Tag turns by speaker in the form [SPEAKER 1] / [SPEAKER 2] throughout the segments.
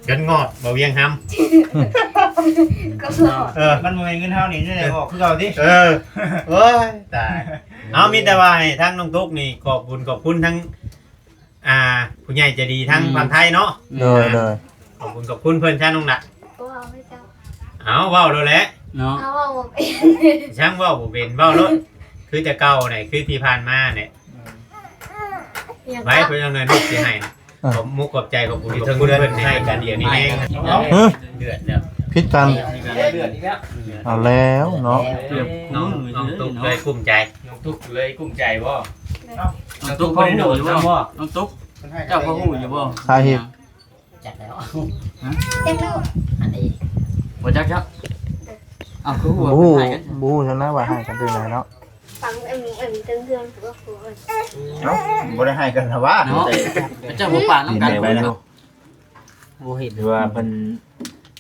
[SPEAKER 1] เงินงอดบ่เวียงหำ
[SPEAKER 2] ก็สอด
[SPEAKER 3] มันบ่มีเงินเท่านี้นี่ได้บอกคือเก่าติ
[SPEAKER 1] โอ้ยตายเอามีแต่ว่าให้ทั้งน้องตุ๊กนี่ขอบคุณทั้งผู้ใหญ่ใจดีทั้งฝั่งไทยเนาะ
[SPEAKER 4] โดย
[SPEAKER 1] ขอบคุณเพิ่นช่างน้องน่ะ
[SPEAKER 2] ก็เอาไม่จับ
[SPEAKER 1] เอาเว้าแล้วแหละ
[SPEAKER 5] เนาะ
[SPEAKER 2] เอาว่าผมเอง
[SPEAKER 1] ช่างเว้าบ่เป็นเว้าโลดคือแต่เก่านี่คือที่ผ่านมาเนี่ย
[SPEAKER 2] อย่าง
[SPEAKER 1] ไว้
[SPEAKER 2] ก็
[SPEAKER 1] เพิ่นเอาเงินลูกสิให้ผมมุกขอบใจขอบคุณที่เพิ่นให้กันเดี๋ยวนี้เอง
[SPEAKER 4] เฮ้ย
[SPEAKER 1] เดือดแล้ว
[SPEAKER 4] พิษกัน
[SPEAKER 3] เดือดอีกแล้ว
[SPEAKER 4] เอาแล้วเนาะ
[SPEAKER 1] น้องตุ๊กเลยกุ้มใจ
[SPEAKER 3] น้องตุ๊กเลยกุ้มใจบ่
[SPEAKER 5] น้องตุ๊กพ่อหูอยู่บ่น้องตุ๊กเจ้าพ่อหูอยู่บ่
[SPEAKER 4] สาเหตุ
[SPEAKER 5] จักแล้ว
[SPEAKER 2] เจ๊กแล้ว
[SPEAKER 5] อันนี้บ่จักครับอ้าวคือหัว
[SPEAKER 4] บู
[SPEAKER 5] หายกัน
[SPEAKER 4] บูฉันนะว่าให้กันด้วยไหนเนาะ
[SPEAKER 2] ฟังเอ็มเตือนๆถือว่าคือ
[SPEAKER 3] เนาะบ่ได้ให้กันนะว่า
[SPEAKER 5] เนาะเจ้าหัวป่าน้ำกัน
[SPEAKER 3] ไปแล้ว
[SPEAKER 5] บ่เห็น
[SPEAKER 6] หรือว่ามัน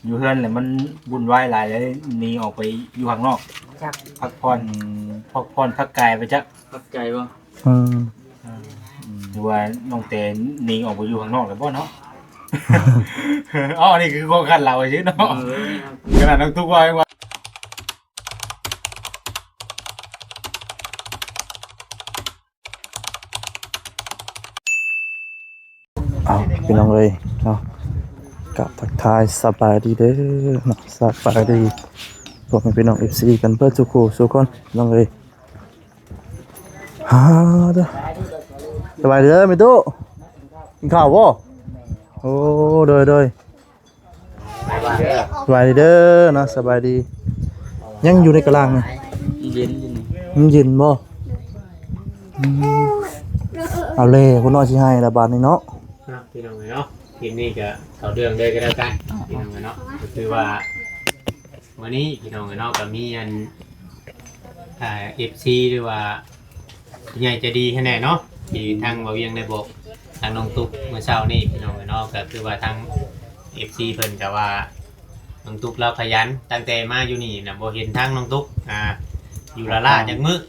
[SPEAKER 6] อยู่เฮือนแหละมันวุ่นวายหลายแล้วหนีออกไปอยู่ข้างนอกพักผ่อนพักกายไปจัก
[SPEAKER 5] เข้าใจบ่
[SPEAKER 4] อืม
[SPEAKER 6] หรือว่าน้องเตนหนีออกไปอยู่ข้างนอกแล้วบ่เนาะ อ๋อนี่คือข้อขัดเราใช่เนาะขนาดน้องทุกว่าว่า
[SPEAKER 4] เอาพี่น้องเลยเนาะกับทักทายสบายดีเด้อเนาะสบายดีพวกพี่น้อง FC กันเพื่อสุขสุขคนน้องเลยฮ่าเด้อสบายดีเด้อมิตุกินข้าวบ่โอ้โดยสบายดีเด้อเนาะสบายดียังอยู่ในกะลางนะ
[SPEAKER 5] เย็นอยู่นี่
[SPEAKER 4] มันเย็นบ่อืมเอาเลยคุณน้อยสิให้ละบาทนี่เนาะ
[SPEAKER 1] พี่น้องเนาะทีนี้ก็เข้าเรื่องเลยก็แล้วกันพี่น้องเนาะก็คือว่าวันนี้พี่น้องเนาะก็มีอันFC หรือว่าผู้ใหญ่ใจดีแน่เนาะที่ทางบ่เวียงได้บอกทางน้องตุ๊กเมื่อเช้านี้พี่น้องเนาะก็คือว่าทาง FC เพิ่นก็ว่าน้องตุ๊กเราขยันตั้งแต่มาอยู่นี่น่ะบ่เห็นทางน้องตุ๊กอยู่ละล่าจักมื้อ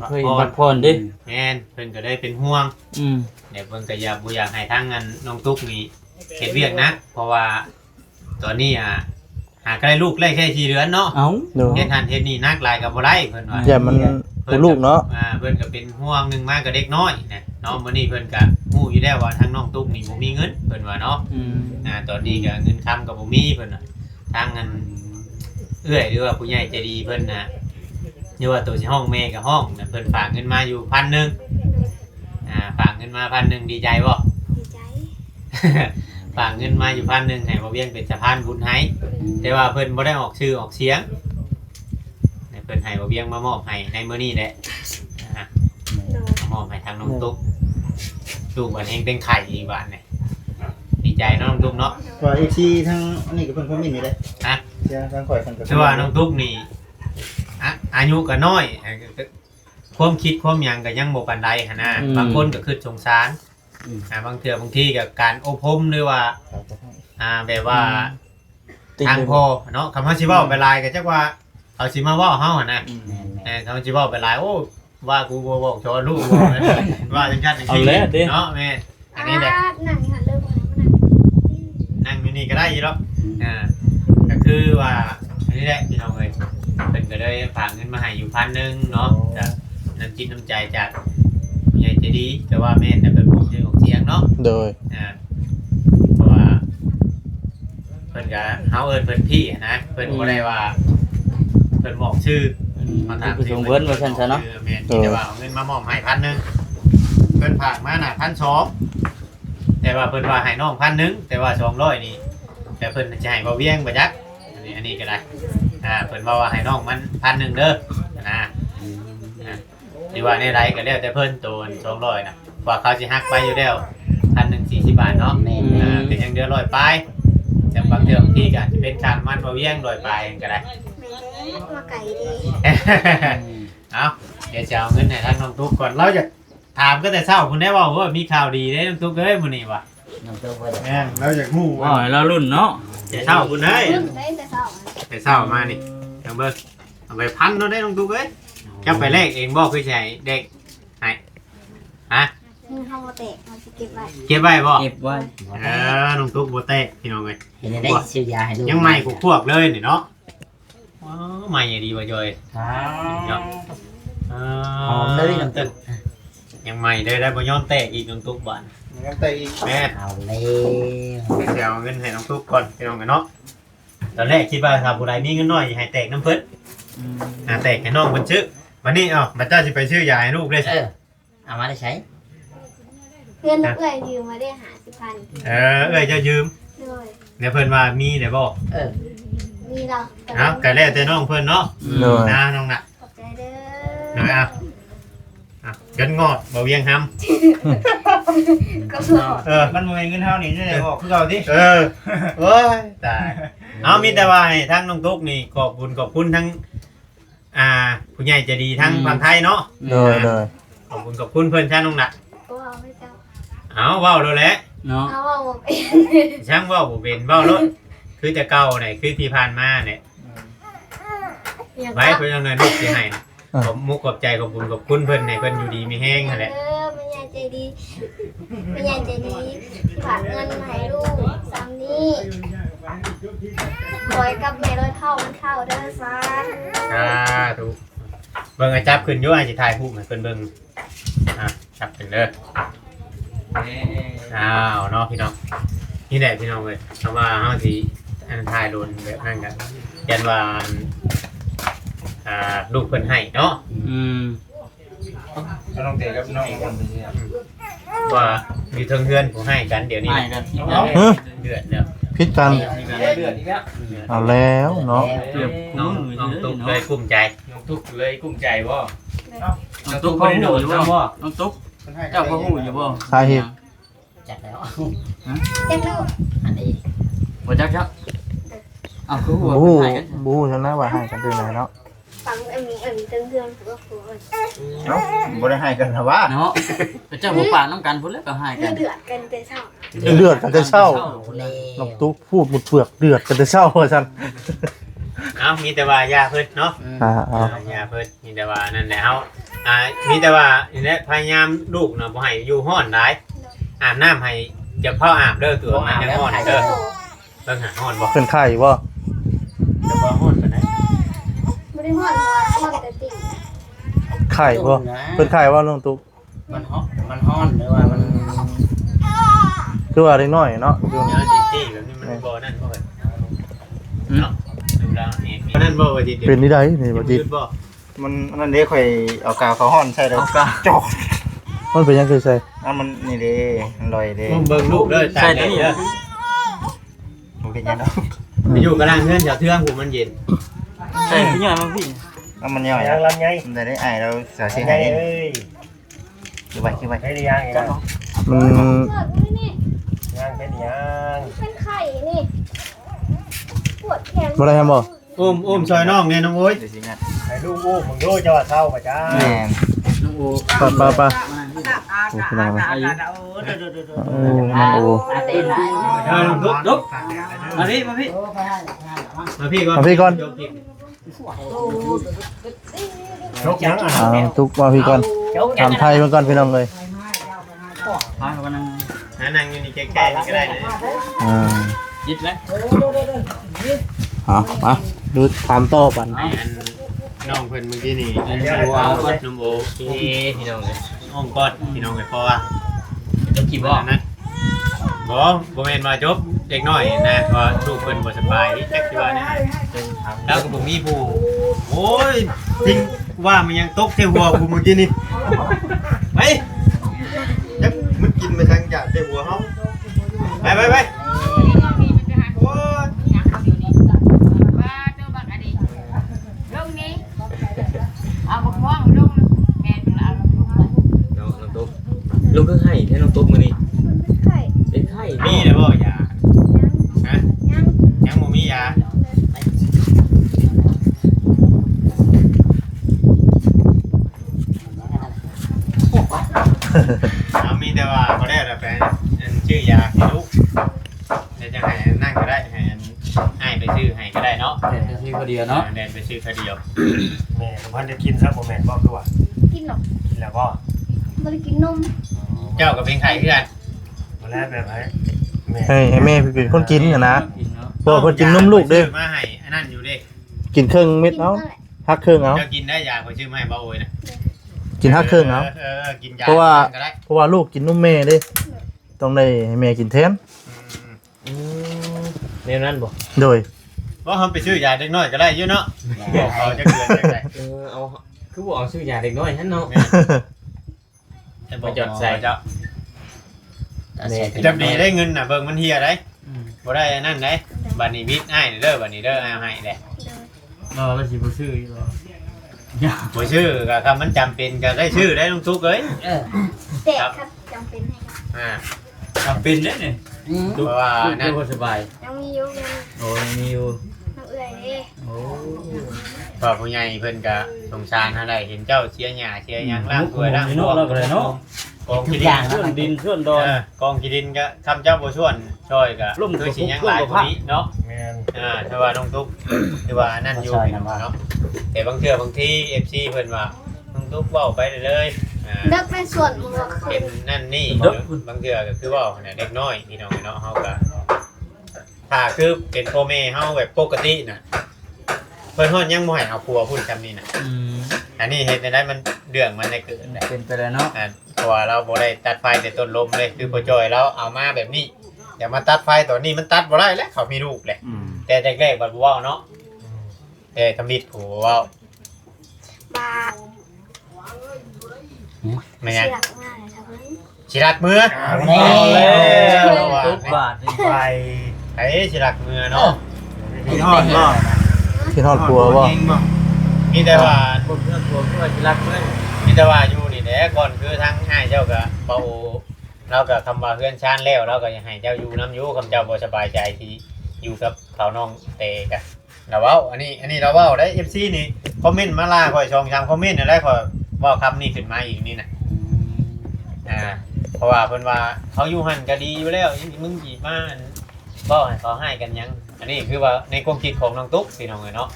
[SPEAKER 5] เคยบัดพรดิ
[SPEAKER 1] แม่นเพิ่นก็ได้เป็นห่วง เดี๋ยวเพิ่นก็อยากให้ทางงานน้องตุ๊กนี่เฮ็ดเวียกนะเพราะว่าตอนนี้หาก็ได้ลูกได้แค่4เดือนเนาะ
[SPEAKER 5] เอ้า
[SPEAKER 4] เดี๋ยว
[SPEAKER 1] เฮ็ดหันเฮ็ดนี่นักหลายก็บ่ได้เพิ่นว่า
[SPEAKER 4] อย่ามันเป็นลูกเนาะ
[SPEAKER 1] เพิ่นก็เป็นห่วงหนึงมาก็เด็กน้อยนะเนาะมื้อนี้เพิ่นก็ฮู้อยู่แล้วว่าทางน้องตุ๊กนี่บ่มีเงินเพิ่นว่าเนาะตอนนี้ก็เงินค้ำก็บ่มีเพิ่นน่ะทางอันเอื้อยหรือว่าผู้ใหญ่ใจดีเพิ่นน่ะหรือว่าตัวสิห้องแม่ก็ห้องน่ะเพิ่นฝากเงินมาอยู่1,000ฝากเงินมา1,000ดีใจบ่
[SPEAKER 2] ดีใจ
[SPEAKER 1] ฝากเงินมาอยู่1,000ให้บ่เวียงเป็นสะพานบุญให้แต่ว่าเพิ่นบ่ได้ออกชื่อออกเสียงเพิ่นให้บ่เวียงมามอบให้ในมื้อนี้แหละมามอบให้ทางน้องตุ๊กลูกบัดเฮงเป็นไข่อีกบาดนี่ดีใจเนาะน้องตุ๊กเนาะ
[SPEAKER 3] ว่า FC ทั้งอันนี้ก็เพิ่นคอมเมนต์นี่เลย
[SPEAKER 1] ฮะ
[SPEAKER 3] เสียทางข่อยเพิ่นก็
[SPEAKER 1] แต่ว่าน้องตุ๊กนี่อายุก็น้อยความคิดความหยังก็ยังบ่ปานใดหั่นนะบางคนก็คิดสงสารบางเทื่อบางทีก็การอบรมหรือว่าแบบว่าทางพ่อเนาะคำว่าสิเว้าไปหลายก็จักว่าเขาสิมาเว้าเฮาหั่นนะคำว่าสิเว้าไปหลายโอ้ว่ากูบ่บอกชอนลูกว่าจังซั่นจังซี่เนาะแม่อันนี้แหละ
[SPEAKER 2] นั่งหันเริ่มมา
[SPEAKER 1] นั่งอยู่นี่ก็ได้อยู่แล้วก็คือว่าอันนี้แหละพี่น้องเอ้ยเพิ่นก็ได้ฝากเงินมาให้อยู่1,000เนาะจากน้ำจิตน้ำใจจากผู้ใหญ่ใจดีแต่ว่าแม่แต่เป็นผู้ชื่อของเสียงเนาะ
[SPEAKER 4] โดย
[SPEAKER 1] เพราะว่าเพิ่นก็เฮาเอิ้นเพิ่นพี่นะเพิ่นบ่ได้ว่าเพิ่นบอกชื่อมาถาม
[SPEAKER 5] คือสงเพิ่นว่าซั่นซะเนาะ
[SPEAKER 1] แม่นแต่ว่าเอาเงินมามอบให้1,000เพิ่นฝากมาน่ะ1,200แต่ว่าเพิ่นว่าให้น้อง1,000แต่ว่า200นี่แต่เพิ่นจะให้บ่เวียงบ่จักอันนี้ก็ได้เพิ่นว่าให้น้องมัน1,000เด้อนะหรือว่าในไรก็แล้วแต่เพิ่นตัว200นะว่าเขาสิหักไปอยู่แล้ว1,140 บาทเนาะเป็นยังเดือน100ปลายแต่บางเดือนบางทีก็อาจจะเป็นการมันบ่เวียง100ปลายก็ได้
[SPEAKER 2] มาไก่ดี
[SPEAKER 1] เอาเดี๋ยวจะเอาเงินให้ทางน้องตุ๊กก่อนเราจะถามก็แต่เช้าคุณได้ว่ามีข่าวดีได้น้องตุ๊กเอ้ยมื้อนี้ว่ะ
[SPEAKER 5] น้องตุ๊กว่า
[SPEAKER 1] แม่นเราอยากฮู้
[SPEAKER 5] อ๋อเรารุ่นเนาะ
[SPEAKER 1] แต่เช้าคุณได้
[SPEAKER 2] เริ่มได้แต่สอง
[SPEAKER 1] แต่เช้ามานี่ทางเบิ่งเอาไป1,000เนาะได้น้องตุ๊กเอ้ยจะไปเลขเองบ่คือสิให้เด็กให้ฮะ
[SPEAKER 2] เ มึงเข้ามาแตกมันจะเก็บไว้
[SPEAKER 1] เก็บไว้บ่
[SPEAKER 5] เก็บไว้
[SPEAKER 1] น้องตุ๊กบ่เตะพี่น้องเอ้ย
[SPEAKER 7] เห็นได้ซื้อยาให้ลูก
[SPEAKER 1] ยังใหม่กูพวกเลยนี่เนาะอ๋อใหม่ดีบ่จอย
[SPEAKER 7] ครับ
[SPEAKER 1] หอมเลยน้ำตึกยังใหม่เลยได้บ่ย้อนแตกอีกน้องตุ๊กบ้าน
[SPEAKER 3] งั้นแต่อีก
[SPEAKER 1] แม่
[SPEAKER 7] เอาเลย
[SPEAKER 1] เดี๋ยวเอาเงินให้น้องตุ๊กก่อนพี่น้องกันเนาะตอนแรกคิดว่าถ้าผู้ใดมีเงินน้อยให้แตกน้ำเพิ่นแตกให้น้องเพิ่นชื่อวันนี้บัดเจ้าสิไปชื่อยาให้ลูกเลย
[SPEAKER 7] เอามาได้ใช้
[SPEAKER 2] เงินเอื้อยยืมมาได้50,000
[SPEAKER 1] เอ้ยเจะยืม
[SPEAKER 2] ด้วย
[SPEAKER 1] เดี๋ยวเพิ่นว่ามีเดี๋ยวบอก
[SPEAKER 2] มีเรา
[SPEAKER 1] ก็แล้วแต่น้องเพิ่นเนาะ
[SPEAKER 4] เลย
[SPEAKER 1] นะน้องน่ะ
[SPEAKER 2] ขอบใจเด้
[SPEAKER 1] หน่อยเงินงอดบ่เวียงห
[SPEAKER 2] ก็สวย
[SPEAKER 3] มันบ่แม่นเงินเฮานี่ได้บอกคือเก่าติ
[SPEAKER 1] ำโอ้ยตายเอามีแต่ว่าให้ทั้งน้องตุ๊กนี่ขอบคุณทั้งผู้ใหญ่ใจดีทั้งฝั่งไทยเนาะ
[SPEAKER 4] เลยเลย
[SPEAKER 1] ขอบคุณเพิ่นช่างน้องน่ะ
[SPEAKER 2] ก็เอาไม่เจ้า
[SPEAKER 1] เอาเว้าแล้วแหละ
[SPEAKER 5] เนาะ
[SPEAKER 2] เอาว่าหมดเอง
[SPEAKER 1] ช่างเว้าบ่เป็นเว้าโลดคือจะเก่าไหนคือที่ผ่านมาเนี่ย
[SPEAKER 2] อย่าง
[SPEAKER 1] ไว้เพิ่นเอาเงินลูกสิให้ผมมุกขอบใจขอบคุณเพิ่นให้เพิ่นอยู่ดีมีแห้งนั่นแหละ
[SPEAKER 2] ไม่ใหญ่ใจดีไม่ใหญ่ใจดีฝากเงินมาให้ลูกสามนี้รอยกับแม่รอยเท่ามันเท่าเด้อฟ้า
[SPEAKER 1] ถูกเบิ่งอาจับขึ้นอยู่อาสิถ่ายรูปให้เพิ่นเบิ่งจับขึ้นเด้อเนาะพี่น้องนี่แหละพี่น้องเอ้ยคำว่าเฮาสิถ่ายโดนแบบนั้นกันยันว่าลูกเพิ่นให้เนาะ
[SPEAKER 3] น้องเตกับน้องอีกคนนึง
[SPEAKER 1] ว่ามีเทิงเฮือนผู้ให้กันเดี๋ยวนี้
[SPEAKER 5] ให้กัน
[SPEAKER 1] เดือดแล้ว
[SPEAKER 4] พิษกัน
[SPEAKER 3] เดือดอีกแล้ว
[SPEAKER 4] เอาแล้วเนาะ
[SPEAKER 5] เกือบ
[SPEAKER 1] น้องตุ๊กเลยกุ้มใจ
[SPEAKER 3] น้องทุกเลยกุ้มใจบ่
[SPEAKER 5] น้องตุ๊กพ่อหูอยู่บ่น้องตุ๊กเจ้าพ่อหูอยู่บ่
[SPEAKER 4] สาเหตุ
[SPEAKER 7] จัดแล้ว
[SPEAKER 2] เด็กลูก
[SPEAKER 7] อันนี้
[SPEAKER 5] บ่จักจักเอาคือหัว
[SPEAKER 4] บู
[SPEAKER 5] ให้กัน
[SPEAKER 4] บูฉันนะว่าให้กันด้วยไหนเนาะ
[SPEAKER 2] ฟังเอ็มเตือนผัวผัว
[SPEAKER 3] เนาะบ่ได้ให้กันนะว่า
[SPEAKER 5] เนาะเจ้าบ่ปากน้ำกันพุ่นแล้วก็ให้กัน
[SPEAKER 2] เดือดกันแต่เช้า
[SPEAKER 4] เดือดกันจะเศร้า
[SPEAKER 7] เอาเลย
[SPEAKER 4] น้องตุ๊กพูดหมดเปลือกเดือดกันจะเศร้าว่าฉัน
[SPEAKER 1] มีแต่ว่ายาเพิ่นเนาะ
[SPEAKER 4] เอา
[SPEAKER 1] ยาเพิ่นมีแต่ว่านั่นแหละเฮามีแต่ว่านี่แหละพยายามลูกน่ะบ่ให้อยู่ร้อนหลายอาบน้ำให้จะเข้าอาบเด้อตัวมันยังร้อนเด้อเบิ่งหาร้อนบ่
[SPEAKER 4] เป็นไข่บ่
[SPEAKER 1] จะบ่ร้อนปานใด
[SPEAKER 2] ไม่ได้หอดแต่ติ่ง
[SPEAKER 4] ไข่บ่เป็นไข่ว่าน้องตุ๊ก
[SPEAKER 7] มันฮ้อนหรือว่ามัน
[SPEAKER 4] คือว่าเล็กน้อยเนาะอยู่
[SPEAKER 1] เดี๋ยวจี้แบบนี้มันบ่นั่นบ่เนาะดูแล้วนี่นั่นบ่ว่าจิเดี๋ยว
[SPEAKER 4] เป็นนี่ได้นี่บ่จิ
[SPEAKER 1] บ่
[SPEAKER 3] มันนั่นเด้ข่อยเอากาวเขาฮ้อนใส่แล้วจอก
[SPEAKER 4] มันเป็นยังไงใส่
[SPEAKER 3] มันนี่เด้มันลอยเด้
[SPEAKER 1] เบิ่งลูกเด้อตายเด้อ
[SPEAKER 3] มันเป็นยังเนาะ
[SPEAKER 1] ไปอยู่กลางเฮือนแถวเทืองผมมันเย็น
[SPEAKER 5] ใช่พี่ใหญ่มาพี่
[SPEAKER 3] มันย่อยอ่ะมันได้ไอ้เราสาธิตให้คือไว้
[SPEAKER 7] ได้ยังอีกแล้ว
[SPEAKER 4] มัน
[SPEAKER 2] เกิดนี่
[SPEAKER 7] ยังเป็นยัง
[SPEAKER 2] เป็นไข่นี่ปวดแขน
[SPEAKER 4] บ่ได้ทำบ่
[SPEAKER 1] อุ้มซอยน้องเนี่ยน้องโอ้ย
[SPEAKER 3] เดี๋ยวสิงั้น
[SPEAKER 7] ให้ลูกอู้มึงดูจะว่าเศร้าป่ะจ้า
[SPEAKER 3] แม่น
[SPEAKER 5] น้องโอ
[SPEAKER 4] ปะโอ้พี่น้องนะ
[SPEAKER 5] อายุ
[SPEAKER 4] โอ้น้องโอ้
[SPEAKER 7] อาเต้นไหน
[SPEAKER 5] ลุกมาพี่มาพี่
[SPEAKER 1] มาพี่ก่อน
[SPEAKER 4] มาพี่ก่อน
[SPEAKER 7] ยกยังอ่ะ
[SPEAKER 4] ตุ๊กมาพี่ก่อนถามไทยมาก่อนพี่น้องเลย
[SPEAKER 5] พากันนั่ง
[SPEAKER 1] นั่งอยู่นี่ใกล้ๆนี่ก็ได้เลย
[SPEAKER 5] ยิดแล้ว
[SPEAKER 4] มาดูถามต่อปัน
[SPEAKER 1] น้องเพิ่นเมื่อกี้นี่
[SPEAKER 5] น้องโอเอาก่อน
[SPEAKER 1] น้องโอพี่น้องเลยอ้อมก้อนพี่น้องเลยเพราะว่า
[SPEAKER 5] จะกี่บ่
[SPEAKER 1] นั้นบ่แม่นว่าจบเด็กน้อยนะว่าลูกเพิ่นบ่สบายจักสิว่าแน่แล้วก็บ่มีผู้โอ้ยจริงว่ามันยังตกเทหัวกูเมื่อกี้นี่ไปจักมันกินไปทางจากเทหัวเฮาไปโอ้ย
[SPEAKER 5] ลูกก็ให้ให้น้องตุ๊กมานี่
[SPEAKER 2] ไข่
[SPEAKER 5] เป็นไข้
[SPEAKER 1] มีเลยบ่ยาฮะ
[SPEAKER 2] ยัง
[SPEAKER 1] ยังบ่มียามีแต่ว่าบ่ได้แล้วไปชื่อยาให้ลูกเดี๋ยวจะให้นั่งก็ได้ให้ไปซื้อให้ก็ได้เนาะ
[SPEAKER 5] เด็กที่คนเดียวเนาะ
[SPEAKER 1] เดินไปซื้อคดีเดียว
[SPEAKER 7] แม่ผมพันจะกินซะผมแม่นบอกคือว่า
[SPEAKER 2] กินหรอก
[SPEAKER 7] กินแล้วก็
[SPEAKER 2] ไม่ได้กินนม
[SPEAKER 7] ม
[SPEAKER 1] เจ้าก็เป็นไข่เพื่อน
[SPEAKER 7] มาแล้วแบบไหน
[SPEAKER 4] ให้แม่เป็นคนกินน่ะนะ
[SPEAKER 5] กินเนาะ
[SPEAKER 4] บ่เพิ่นกินนมลูกเด้
[SPEAKER 1] มาให้อันนั้นอยู่เด้
[SPEAKER 4] กินครึ่งเม็ดเอาฮักครึ่งเอา
[SPEAKER 1] เจ้ากินได้ยาขอชื่อมาให้บ่โอยนะ
[SPEAKER 4] กินฮักครึ่งเอา
[SPEAKER 1] กินยา
[SPEAKER 4] เพราะว่า
[SPEAKER 1] ก็ได้
[SPEAKER 4] เพราะว่าลูกกินนมแม่เด้ต้องได้ให้แม่กินแทน
[SPEAKER 7] แนวนั้นบ่
[SPEAKER 4] โดย
[SPEAKER 1] เพราะเฮาไปซื้อยาเด็กน้อยก็ได้อยู่เนาะบอกเขาจะเกินจังได๋
[SPEAKER 7] เอาคือบ่เอาซื้อยาเด็กน้อยหั่นเนาะ
[SPEAKER 1] จะบอกจอดใส่เจ้าจำดีได้เงินน่ะเบิ่งมันเฮียได้บ่ได้นั่นได้บัดนี้วิทย์ให้เด้อบัดนี้เด้อเอาให้แหละ
[SPEAKER 5] รอแล้วสิบ่ซื้ออีกบ่
[SPEAKER 1] บ่ชื่อก็คำมันจำเป็นก็ได้ชื่อได้ลุงทุกเอ้ย
[SPEAKER 2] แต่ครับจำเป็นให้ครับ
[SPEAKER 5] จำเป็นเด้เนี่ย
[SPEAKER 1] เพราะว่านั่น
[SPEAKER 5] บ่สบาย
[SPEAKER 2] ยังมีอยู่ยัง
[SPEAKER 5] โอ้ยมีอยู่
[SPEAKER 2] น้ำเอื่อยเด้
[SPEAKER 5] โอ้
[SPEAKER 1] พอผู้ใหญ่เพิ่นก็สงสารเฮาได้เห็นเจ้าเชียร์หญ้าเชียร์หยังล้างถ้วยล้าง
[SPEAKER 5] เนาะเราก็เลยเนาะ
[SPEAKER 1] กอง
[SPEAKER 5] ทุ
[SPEAKER 1] ขี้
[SPEAKER 5] ก
[SPEAKER 1] ดิ
[SPEAKER 5] อน ย่างส่วนดินส่วนดอน
[SPEAKER 1] กองขี้ดินก็คำเจ้าบ่ชวนช่วยก็
[SPEAKER 5] ร่ม
[SPEAKER 1] คือสิหยังหลายกว่านี้เนาะ
[SPEAKER 7] แม่น
[SPEAKER 1] ถ้าว่าน้องตุ๊กคือว่านั่นอยู่พี่น้องเนาะแต่บางเทื่อบางที FC เพิ่นว่าน้องตุ๊กเว้าไปเลย
[SPEAKER 2] เลิกเป็นส่วนบวกคื
[SPEAKER 1] เป็
[SPEAKER 2] อน
[SPEAKER 1] นั่นนี่บางเทื่อก็คือเว้าเนี่ยเด็กน้อยพี่น้องเนาะเฮาก็ถ้าคือเป็นพ่อแม่เฮาแบบปกติน่ะเพิ่นฮอดยังบ่ให้เอาผัวพูดคำนี้น่ะ อันนี้เฮ็ดได้มันเรื่องมันได้เกิดได้
[SPEAKER 5] เป็นไปแล้วเนาะ
[SPEAKER 1] เพราะว่าเราบ่ได้ตัดไฟแต่ต้นลมเลยคือพ่อจอยเราเอามาแบบนี้อย่ามาตัดไฟตอนนี้มันตัดบ่ได้แล้วเขามีลูกแหละแต่แรกๆบัดบ่เว้าเนาะแต่ทำบิดผู้เว้า
[SPEAKER 2] บา
[SPEAKER 1] ไม่งั้น
[SPEAKER 2] เสียง่ายครับเพิ่น
[SPEAKER 1] สิรักมือ
[SPEAKER 7] แน่
[SPEAKER 5] ตุ๊กบาทนี่
[SPEAKER 7] ไป
[SPEAKER 1] ไอ้สิรักมือเนาะ
[SPEAKER 3] ที่ฮอดบ่
[SPEAKER 4] ที่ทอดครัวบ่
[SPEAKER 1] มีแต่ว่า
[SPEAKER 5] คนเพื่อนตัวเพื่อนสิรักเพื่อน
[SPEAKER 1] มีแต่ว่าอยู่นี่แหละก่อนคือทั้งอ้ายเจ้าก็เบาเราก็คำว่าเพื่อนชานแล้วเราก็อยากให้เจ้าอยู่น้ำอยู่คำเจ้าบ่สบายใจที่อยู่กับเขาน้องเตกันเราเว้าอันนี้เราเว้าได้ FC นี่คอมเมนต์มาล่าข่อยช่อง3คอมเมนต์ได้ข่อยเว้าคำนี้ขึ้นมาอีกนี่น่ะเพราะว่าเพิ่นว่าเขาอยู่หั่นก็ดีอยู่แล้วมึงสิมาเว้าให้เขาให้กันหยังอันนี้คือว่าในความคิดของน้องตุ๊กพี่น้องเนาะ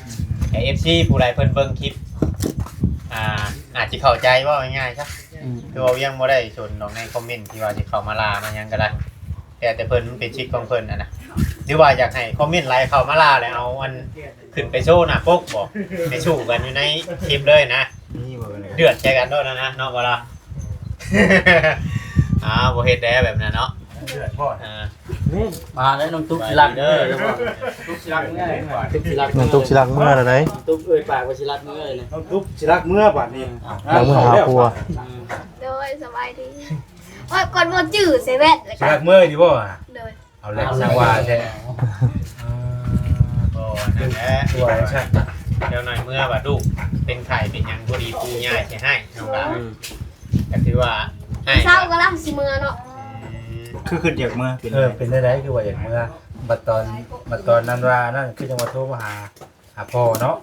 [SPEAKER 1] แต่ FC ผู้ใดเพิ่นเบิ่งคลิปอาจจะเข้าใจว่าง่ายๆครับคือว่ายังบ่ได้ชนดอกในคอมเมนต์ที่ว่าสิเข้ามาลามาหยังก็ได้แต่เพิ่นมันเป็นชิดของเพิ่นนะหรือว่าอยากให้คอมเมนต์ไลน์เข้ามาลาแล้วเอาอันขึ้นไปโชว์หน้าปกบ่ไปสู้กันอยู่ในคลิปเลยนะ
[SPEAKER 3] นี่บ่เลย
[SPEAKER 1] เดือดใจกันด้วยนะเนาะบ่ล่ะ บ่เฮ็ดได้แบบนั้นเนาะ
[SPEAKER 7] เดือดบ่
[SPEAKER 5] มาแล้วน้องตุ๊กสิรักเด้อตุ๊กสิรักเมื่อตุ๊กสิรัก
[SPEAKER 4] มันตุกสิรักเมื่อไร
[SPEAKER 5] ตุ๊กเอ่ยปากว่าสิรักเมื่อเลยนะ
[SPEAKER 7] น้องตุ๊กสิรักเมื่อบัดนี้
[SPEAKER 4] รักเมื่อหาครัว
[SPEAKER 2] โดยสบายดีว่าก่อนบ่จื้อเซเว่นเลย
[SPEAKER 7] สิ
[SPEAKER 2] ครั
[SPEAKER 7] รั
[SPEAKER 2] บ
[SPEAKER 7] กเมื่อดีบ่
[SPEAKER 2] โดย
[SPEAKER 7] เอาแล้วสังว่าแท้
[SPEAKER 1] บ่นั่นแหละ
[SPEAKER 7] ตัวใช่
[SPEAKER 1] เดี๋ยวหน่อยเมื่อว่าลูกเป็นไข่เป็นหยังบ่ดีปู่ย่าสิให้น้องดาวก็ถือว่าให้
[SPEAKER 2] เศร้าก็ล่ำสิเมื่อเนาะ
[SPEAKER 3] คือขึ้นจากเมื่อเป็น
[SPEAKER 7] เป็นได้คือว่าอย่างเมื่อบัดตอนนั้นว่านั่นคือจังหวัดโทรมาหาพ่อเนาะ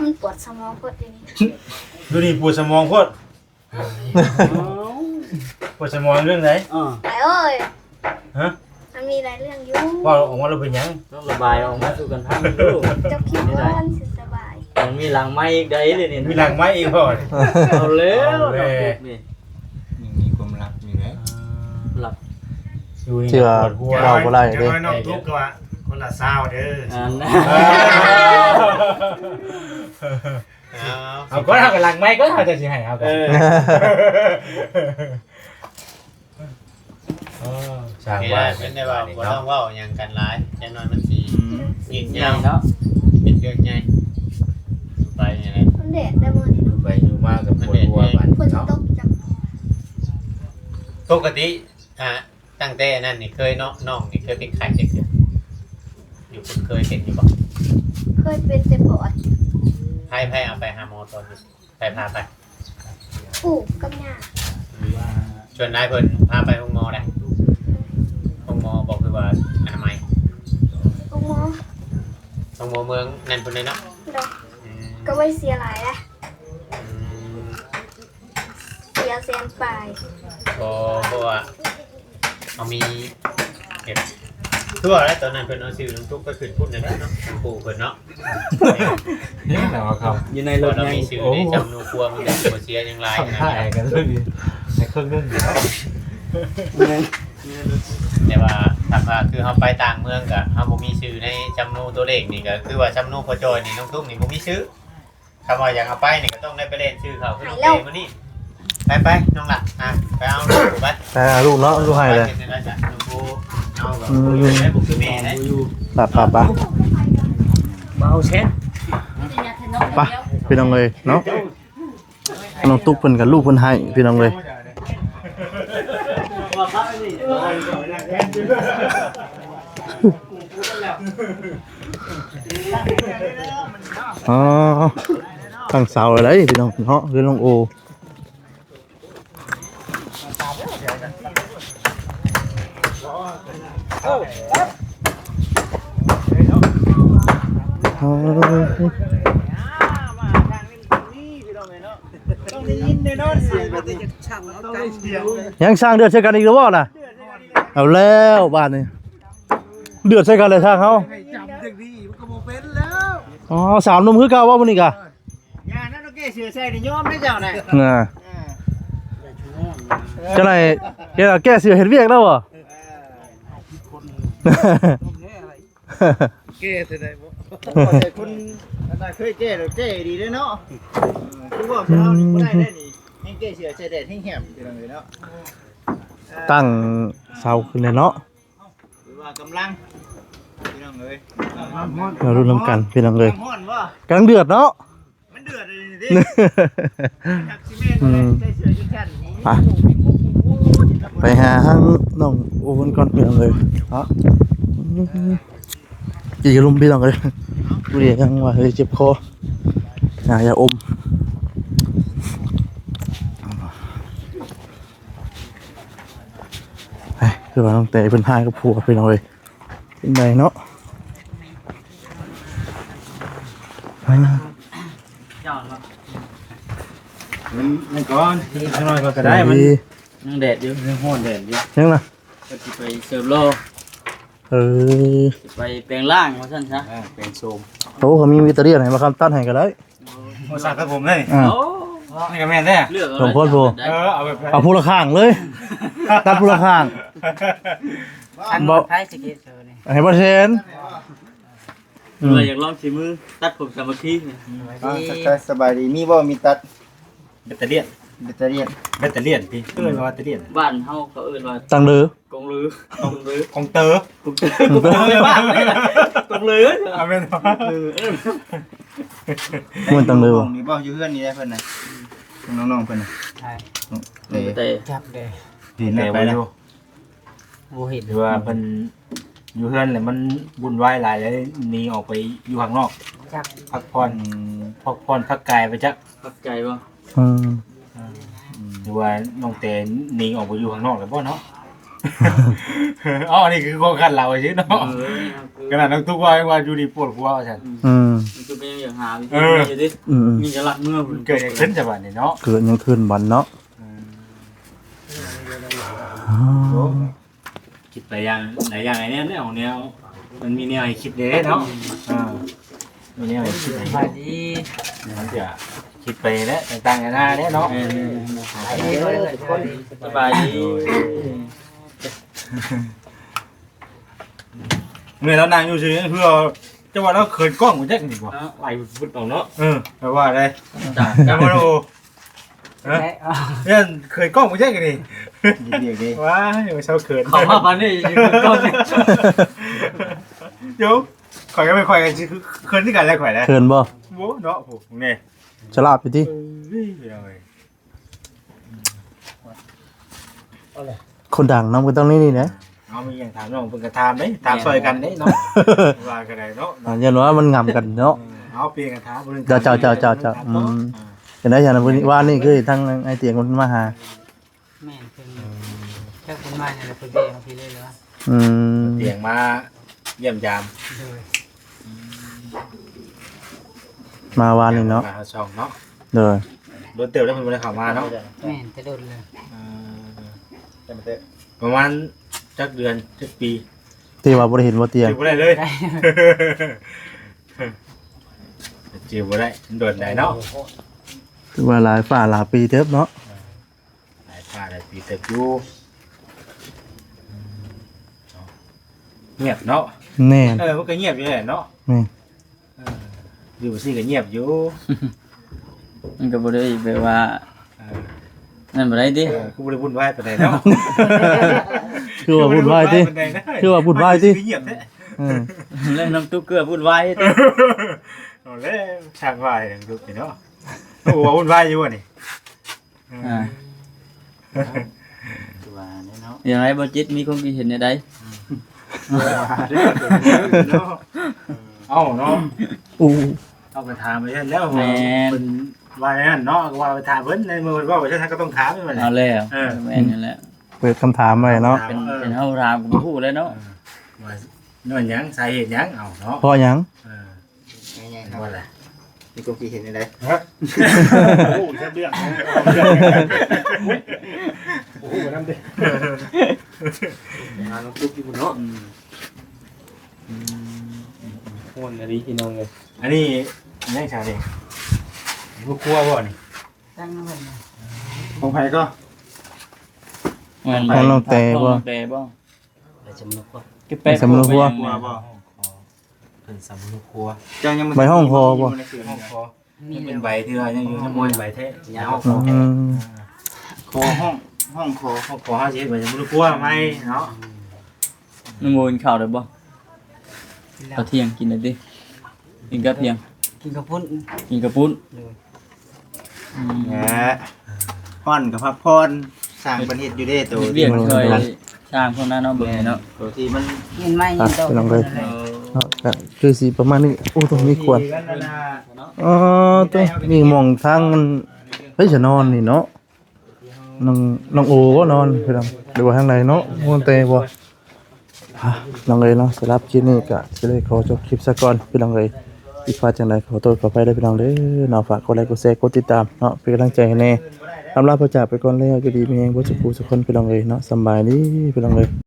[SPEAKER 2] มันปวดสมองปวดอย่างนี้
[SPEAKER 7] ดูนี่ปวดสมองโคตรปวดสมองเรื่องไหน
[SPEAKER 2] ไปเอ้ย
[SPEAKER 7] ฮะ
[SPEAKER 2] มันมีหลายเรื่องอยู่
[SPEAKER 7] ว่าออกมาเราเป็นยัง
[SPEAKER 5] ต้องระบายออกมาสู่กันทางดู
[SPEAKER 2] เจ้าคิดว่ามันสิสบาย
[SPEAKER 5] มันมีหลังไม้อีกได้เลยนี่
[SPEAKER 7] มีหลังไม้อีกพ่อ
[SPEAKER 5] เอาแล้วน้องตุ๊กนี่
[SPEAKER 3] มีความรักอยู่แล้ว
[SPEAKER 5] หลับ
[SPEAKER 7] อยู่นี่
[SPEAKER 4] เชื่อ
[SPEAKER 7] ปวดหัว
[SPEAKER 4] เราบ่ได้เด้
[SPEAKER 8] น้องทุกข์ก็ว่าคนละเศร้าเด้อ
[SPEAKER 5] อัน
[SPEAKER 7] เอาก็ทำกับหลังไม้ก็ทำจะสิให้เอากันสร้าง
[SPEAKER 1] นี่
[SPEAKER 7] ว่า
[SPEAKER 1] ได้เป็นได้ว่าบ่ต้องเว้าหยังกันหลายจังน้อยมันสิยืน
[SPEAKER 5] ใหญ่
[SPEAKER 1] ยาว
[SPEAKER 5] เนาะ
[SPEAKER 1] เป็นเรื่องใหญ่ไปนี่แหละ
[SPEAKER 2] มันแดดได้มื้อนี้เนาะ
[SPEAKER 7] ไปอยู่มากกับปวดหัวบัด
[SPEAKER 2] ฝน
[SPEAKER 7] เนาะ
[SPEAKER 2] ตกจัง
[SPEAKER 1] ปกติตั้งแต่นั้นนี่เคยน้องนี่เคยเป็นไข้จักเทื่ออยู่คุณเคยเป็นอยู่บ่
[SPEAKER 2] เคยเป็นแต่ปอด
[SPEAKER 1] ให้เอาไปหาหมอตอนนี้ไปพาไป
[SPEAKER 2] ปู่กับย่า
[SPEAKER 1] ชวนนายเพิ่นพาไปโรงหมอได้โรงหมอบอกคือว่าอนามัย
[SPEAKER 2] โอ้โห
[SPEAKER 1] โรงหมอเมืองนั่นพุ่นเลยเนาะ
[SPEAKER 2] ดอกก็ไว้เสียหลายนะเสียแสนปลาย
[SPEAKER 1] เพราะว่าเขามีเก็บ ทั่วแล้วตอนนั้นเพิ่นเอาชื่อน้องตุ๊กไปขึ้นพุ่นนั่นแหละเนาะทางปู่เพิ่นเนาะ
[SPEAKER 6] นี่แหละว่าครับ
[SPEAKER 5] อยู่ใน
[SPEAKER 1] ใน
[SPEAKER 5] ร
[SPEAKER 1] ร
[SPEAKER 5] ถ
[SPEAKER 1] ถ
[SPEAKER 5] ไง
[SPEAKER 1] มีชื่อในจำนวนครัวมันจะบ่เสียอย่างไรนะ
[SPEAKER 6] ถ่ายกันเลยในเครื่องนึง
[SPEAKER 1] แต่ว่าถ้าว่าคือเฮาไปต่างเมืองก็เฮาบ่มีชื่อในจำนวนตัวเลขนี่ก็คือว่าจำนวนพอจอยนี่น้องตุ๊กนี่บ่มีชื่อคำว่าอยากเอาไปนี่ก็ต้องได้ไปเล่นชื่อเขาคือน้องเต้มื้อนี้ไปน้องหลักไปเอาลูกไป
[SPEAKER 4] แต่ลูกเนาะลูกให้เลย
[SPEAKER 1] ไปจ้ะน้องกูเอาแบบคุยได้บ่คือแม่ได้
[SPEAKER 4] ปะปะปะ
[SPEAKER 5] เบาเช็ด
[SPEAKER 4] ปะพี่น้องเลยเนาะน้องตุ๊กเพิ่นกับลูกเพิ่นให้พี่น้องเลยอ๋อตั้งเสาอะไรพี่น้องเนาะคือน้องโออ๋อยังสร้างเดือดใช้กันอีกหรือเปล่าน่ะเอาแล้วบ้านนี้เดือดใช้กันเลยทางเขาอ๋อสามหนุ่มคือเก่าว่าวันนี้กะ
[SPEAKER 3] ยานั่นโอเคเสือใส่ในย้อมได้เจ้าน่ะ
[SPEAKER 4] น่ะจะไหนเฮ็ดแก้เสือเฮ็ดเวียกแล้วบ่
[SPEAKER 3] เก้เท่าใดบ่แต่คุณอันน่ะเคยเก้แล้วเก้ดีเด้อเนาะคือว่าเช้านี่บ่ได้ได้นี่ยังเก้เสือใส่แดดแห้งๆพี่น้องเอ้ยเนาะ
[SPEAKER 4] ตั้งเสาขึ้นเลยเนาะ
[SPEAKER 3] หรือว่ากำลังพี่น้องเอ้ย
[SPEAKER 4] เรารุ่นน้ำกันพี่น้องเลย
[SPEAKER 3] ฮ้อนบ่
[SPEAKER 4] กำลังเดือดเนาะ
[SPEAKER 3] มันเดือดเลยนี่ดิทักซิเมนเลยใส่เสื้อจุดแขนนี่
[SPEAKER 4] ไปหาห้างน้องโอ้คนก่อนพี่น้องเลยเนาะกี่ลุมพี่น้องเลยดูดิยังว่าเฮ้ยเจ็บคออย่าอมไปคือว่าน้องเตะเป็นหายกับผัวพี่น้องเลยเป็นไงเนาะ
[SPEAKER 6] มันก่อนข้างนอกก็ได้มันยังแดดอยู่ยังร้อนแดดอยู่
[SPEAKER 4] ยังนะ
[SPEAKER 5] ก็สิไปเสิร์ฟโล
[SPEAKER 4] เออ
[SPEAKER 5] สิไปแปลงร่างว่าซั่นซะ
[SPEAKER 6] เป็นโซม
[SPEAKER 4] โอ้เขามีวิตาเรียนให้มาคำตั้นให้ก็ได้
[SPEAKER 6] โอ้สั่งกับผมเลย
[SPEAKER 4] อ่า
[SPEAKER 5] โอ้
[SPEAKER 6] นี่ก็แม่นแท้
[SPEAKER 5] เลือกเอา
[SPEAKER 4] สมโพธิโพ
[SPEAKER 6] เอาแบบ
[SPEAKER 4] เอาพูละข้างเลย ตัดพูละข้าง
[SPEAKER 7] อันบ่ไผสิเกเซอร์นี่
[SPEAKER 4] ให้บ่เชน
[SPEAKER 5] เลยอยากลองชิมือตัดผมสามัคคีเนี่ย
[SPEAKER 3] สบายดีมีบ่มีตัด
[SPEAKER 6] แบตเตอรี่
[SPEAKER 3] แบตเตอรี่
[SPEAKER 6] แบตเตอรี่พี่เอ้ยว่าแบตเตอรี่
[SPEAKER 5] บ้านเฮาเขาเอิ้นว่า
[SPEAKER 4] ตังเดือก
[SPEAKER 5] งลือกงลือ
[SPEAKER 6] ของเตอร์
[SPEAKER 5] กงลือไม่บ้านเลยนะกงลือ
[SPEAKER 6] เอาแม่นบ่
[SPEAKER 4] มันตังเดือ
[SPEAKER 3] มีบ่อยู่เฮือนนี่ได้เพิ่นน่ะน้องๆเพิ่นน่ะ
[SPEAKER 7] ใช่
[SPEAKER 5] แต่
[SPEAKER 7] จับเลย
[SPEAKER 3] เห็น
[SPEAKER 6] แต่
[SPEAKER 3] แล้วไป
[SPEAKER 6] ว่า
[SPEAKER 3] แล้ว
[SPEAKER 6] อยู่
[SPEAKER 7] บ่เห็น
[SPEAKER 6] หรือว่าเพิ่นอยู่เฮือนแล้วมันวุ่นวายหลายแล้วหนีออกไปอยู่ข้างนอก
[SPEAKER 7] จับ
[SPEAKER 6] พักผ่อนพักกายไปจัก
[SPEAKER 5] ปักใจบ่
[SPEAKER 4] อืม
[SPEAKER 6] หรือว่าน้องเตนหนีออกไปอยู่ข้างนอกแล้วบ่เนาะ อ๋อนี่คือข้อขัดเราใช่เนาะขนาดน้องทุกว่าอยู่ดีปวดหัวว่าซั่น
[SPEAKER 4] อืม
[SPEAKER 5] มันคือเป็นอย่างหาวิธีอยู่ดิ
[SPEAKER 4] อืม
[SPEAKER 5] มีจะรักเมื่อพุ่น
[SPEAKER 6] เกิดอะไรขึ้นจ้ะบัดนี้เนาะ
[SPEAKER 4] เกิดยังคืนบันเนาะ
[SPEAKER 6] คิดไปอย่างหลายอย่างไอ้เนี่ยแนวมันมีแนวให้คิดเด้เนาะมีแนวให้คิด
[SPEAKER 7] สบายดี
[SPEAKER 6] มันจะคิดไปแล้วต่างๆกันานาเด้เนาะ
[SPEAKER 5] สบายดี
[SPEAKER 6] เมื่อเรานั่งอยู่ซื่อเพื่อจังหวะเราเขินกล้องมันจักนี่บ่
[SPEAKER 5] ไหลฟุตออกเนาะ
[SPEAKER 6] แปลว่าอะไร
[SPEAKER 5] จ้า
[SPEAKER 6] จังหวะเราเนี่ยเคยกล้องมันจักนี่
[SPEAKER 3] เรียกดิ
[SPEAKER 6] ว้ายเช้าเขิน
[SPEAKER 5] เขามาปานนี้อยู่ก้อนนี่
[SPEAKER 6] เดี๋ยวข่อยก็ไม่ข่อยกันคือเขินที่กันแล้วข่อยแล้ว
[SPEAKER 4] เคินบ่
[SPEAKER 6] โว้เนาะผมนี่
[SPEAKER 4] ฉลาดไปที่คนดังน้ำก็ต้องนี่นะ
[SPEAKER 6] เอามีอย่างถามน้องเพิ่นก็ถามเด้ถามซอยกันเด้เนาะว่ากันได้เนาะ
[SPEAKER 4] ยันว่ามันงำกันเนาะ
[SPEAKER 6] เอาเปลี่ยนกันถาม
[SPEAKER 4] เจ้าเห็นได้อย่างนั้นว่านี่คือทั้งไอเตียงคนมาหา
[SPEAKER 7] แม่นเพิ่นแค่คนมาเนี่ยเพิ่นเด้มาพี่เลยเหรอ
[SPEAKER 4] อืม
[SPEAKER 6] เตียงมาเยี่ยมยาม
[SPEAKER 4] มาวานนี่เนาะ
[SPEAKER 6] มาช่องเนาะ
[SPEAKER 4] เด้อ
[SPEAKER 6] โดนเติบแล้วเพิ่นบ่ได้เข้ามาเนาะ
[SPEAKER 7] แม่นแต่โดนเลย
[SPEAKER 6] ประมาณจักเดือนจักปี
[SPEAKER 4] ที่ว่าบ่ได้เห็นบ่เตียง
[SPEAKER 6] จืบบ่ได้เลยจืบบ่ได้โดนได้เนาะ
[SPEAKER 4] ถือว่าหลายฝ่าหลายปีเทิบเนาะ
[SPEAKER 6] หลายผ้าหลายปีเติบอยู่เงียบเนาะ
[SPEAKER 4] แน่น
[SPEAKER 6] มันก็เงียบอยู่แหละเนาะ
[SPEAKER 4] นี่
[SPEAKER 6] อยู่ซี่ก็เงียบอยู่
[SPEAKER 5] มันก็บ่ได้แบบว่านั่นบ่ได้ติ
[SPEAKER 6] คือบ่ได้วุ่นวายปานใดเนาะ
[SPEAKER 4] คือว่าวุ่นวายติคือว่าวุ่นวายติ
[SPEAKER 6] เงียบแท้
[SPEAKER 5] เล่นน้ำตุ๊กเกลือพูดไว้
[SPEAKER 6] เอาแล้วช่างวายดูสิเนาะโอ้วุ่นวายอยู่นี่
[SPEAKER 3] ว่าแน่เนาะ
[SPEAKER 5] อย่างไรบ่จิตมีความคิดเห็นในใด
[SPEAKER 6] เอ้าเนาะ
[SPEAKER 4] อู้
[SPEAKER 6] เอาไปถามไปเช่นแล้วเป็นว่าอย่างนั้นเนาะก็ว่าไปถามเพิ่นในมือว่าไปเช่นก็ต้องถามไปเลย
[SPEAKER 5] เอาแล้วแม่นนั่นแหละ
[SPEAKER 4] เปิดคำถามไว้เนาะ
[SPEAKER 5] เป็นเฮาถามก็บ่ฮู้แล้วเนาะ
[SPEAKER 6] ว่าย้อนหยังสาเหตุหยังเอาเนาะ
[SPEAKER 4] เพราะหยัง
[SPEAKER 3] ง่ายๆครับ
[SPEAKER 6] ว่าแหละ
[SPEAKER 3] มีความคิดเห็นในใด
[SPEAKER 8] โอ้แค่เรื่องโอ้โหน้ำเด็ก
[SPEAKER 3] งานน้องตุ๊กอยู่เนาะ
[SPEAKER 5] คนอะไรพี่น้องเลย
[SPEAKER 6] อันนี้ยังชาเองลูกครัวบ่นี่
[SPEAKER 3] ของไผก็
[SPEAKER 4] ของน้องแต่บ่
[SPEAKER 5] แต่บ่
[SPEAKER 7] ไปจำนกว่า
[SPEAKER 5] เก็บแป๊บ
[SPEAKER 4] สำนึกว่า
[SPEAKER 3] กลัวบ่
[SPEAKER 7] เป็นสำนึกครัว
[SPEAKER 3] เจ้ายังบ่
[SPEAKER 4] ใบห้องคอบ่
[SPEAKER 6] ห้องคอนี่เป็นใบที่ว่ายังอยู่ในมวยใบแท้ยาว
[SPEAKER 4] อืม
[SPEAKER 3] คอห้องคอ
[SPEAKER 6] ห้องคอ5สิใบยังบ่รู้ครัวไหมเนาะ
[SPEAKER 5] น้ำมูลข้าวได้บ่เอาเที่ยงกินได้ดิกินกับเที่ยง
[SPEAKER 7] กินกระพุ้น
[SPEAKER 5] กินกับปุ้น
[SPEAKER 3] แหมพ่อนกับพักพรสร้างประเทศอยู่เด้ตัว
[SPEAKER 5] เรียกเคยสร้างพวกนั้นเนาะเบิ่งเนาะ
[SPEAKER 3] ตัวที่มัน
[SPEAKER 7] เห็นไหม
[SPEAKER 4] อ่ะไปลองเลยเนาะก็คือสิประมาณนี้โอ้ตรงนี้ควรอ๋อตรงนี่มองทางมันเฮ้ยจะนอนนี่เนาะน้องโอก็นอนพี่น้องหรือว่าทางไหนเนาะม่วนเตบ่น้องเอ้ยเนาะสำหรับคลิปนี้ก็สิเลยขอจบคลิปซะก่อนพี่น้องเอ้ยผิดพลาดจังไดขอโทษขออภัยด้วยพี่น้องเด้อเนาะฝากกดไลค์กดแชร์กดติดตามเนาะเป็นกำลังใจให้แน่อำลาพระจากไปก่อนแล้วก็ดีมีแรงบ่สุขสุขคนพี่น้องเอ้ยเนาะสำบายดีพี่น้องเอ้ย